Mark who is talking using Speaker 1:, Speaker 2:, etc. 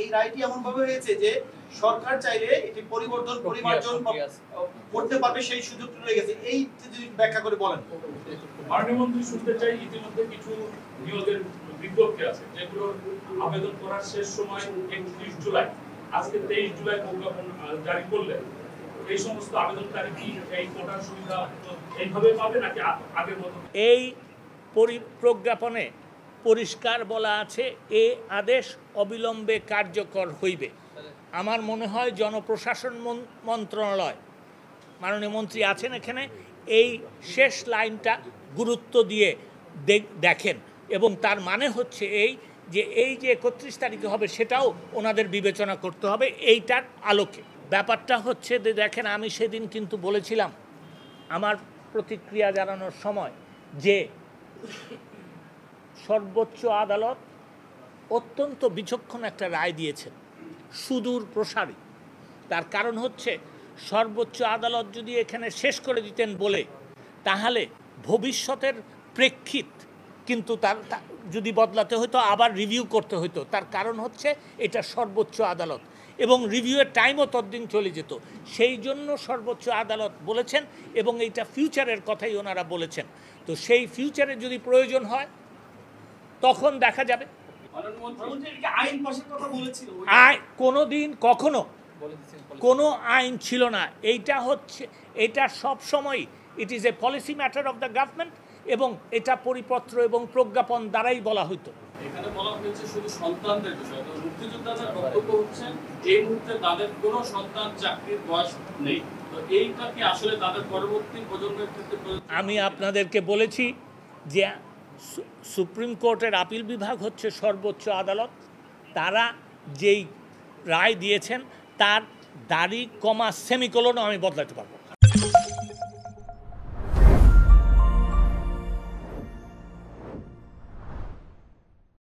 Speaker 1: এই রায়টি এমন ভাবে হয়েছে যে সরকার চাইলে এটি পরিবর্তন পরিমার্জন করতে পারবে, সেই সুযোগটি রয়ে গেছে। এই যদি ব্যাখ্যা করে বলেন।
Speaker 2: মাননীয় মন্ত্রী, শুনতে চাই ইতিমধ্যে কিছু নিয়োগের বিজ্ঞপ্তি আছে যেগুলো আবেদন করার শেষ সময় 31 জুলাই, আজকে 23 জুলাই প্রজ্ঞাপন জারি করলে এই সমস্ত আবেদনকারী কি এই কোটার সুবিধা এইভাবে পাবে নাকি আগের মতো?
Speaker 3: এই প্রজ্ঞাপনে পরিষ্কার বলা আছে এ আদেশ অবিলম্বে কার্যকর হইবে। আমার মনে হয় জনপ্রশাসন মন্ত্রণালয়, মাননীয় মন্ত্রী আছেন এখানে, এই শেষ লাইনটা গুরুত্ব দিয়ে দেখেন, এবং তার মানে হচ্ছে এই যে 31 তারিখে হবে সেটাও ওনাদের বিবেচনা করতে হবে এইটার আলোকে। ব্যাপারটা হচ্ছে যে দেখেন, আমি সেদিন কিন্তু বলেছিলাম আমার প্রতিক্রিয়া জানানোর সময় যে সর্বোচ্চ আদালত অত্যন্ত বিচক্ষণ একটা রায় দিয়েছেন, সুদূর প্রসারী। তার কারণ হচ্ছে সর্বোচ্চ আদালত যদি এখানে শেষ করে দিতেন বলে, তাহলে ভবিষ্যতের প্রেক্ষিত কিন্তু তার যদি বদলাতে হতো, আবার রিভিউ করতে হতো। তার কারণ হচ্ছে এটা সর্বোচ্চ আদালত এবং রিভিউয়ের টাইমও ততদিন চলে যেত। সেই জন্য সর্বোচ্চ আদালত বলেছেন, এবং এইটা ফিউচারের কথাই ওনারা বলেছেন। তো সেই ফিউচারে যদি প্রয়োজন হয় তখন দেখা যাবে। কোনোদিন কখনো কোনো আইন ছিল না। এটা সব সময় it is a policy matter of the government, এবং এটা পরিপত্র এবং প্রজ্ঞাপন দ্বারাই বলা হইতো।
Speaker 2: এখানে বলা হয়েছে শুধু সন্তানদের বিষয়। তো মুক্তিযোদ্ধাদের বক্তব্য হচ্ছে এই মুহূর্তে তাদের কোনো সন্তান চাকরির বয়স নেই। তো এইটা কি আসলে তাদের পরবর্তী প্রজন্মের ক্ষেত্রে? আমি
Speaker 3: আপনাদেরকে বলেছি যে সুপ্রিম কোর্টের আপিল বিভাগ হচ্ছে সর্বোচ্চ আদালত। তারা যেই রায় দিয়েছেন তার দাড়ি কমা সেমিকোলনও আমি বদলাতে পারবো।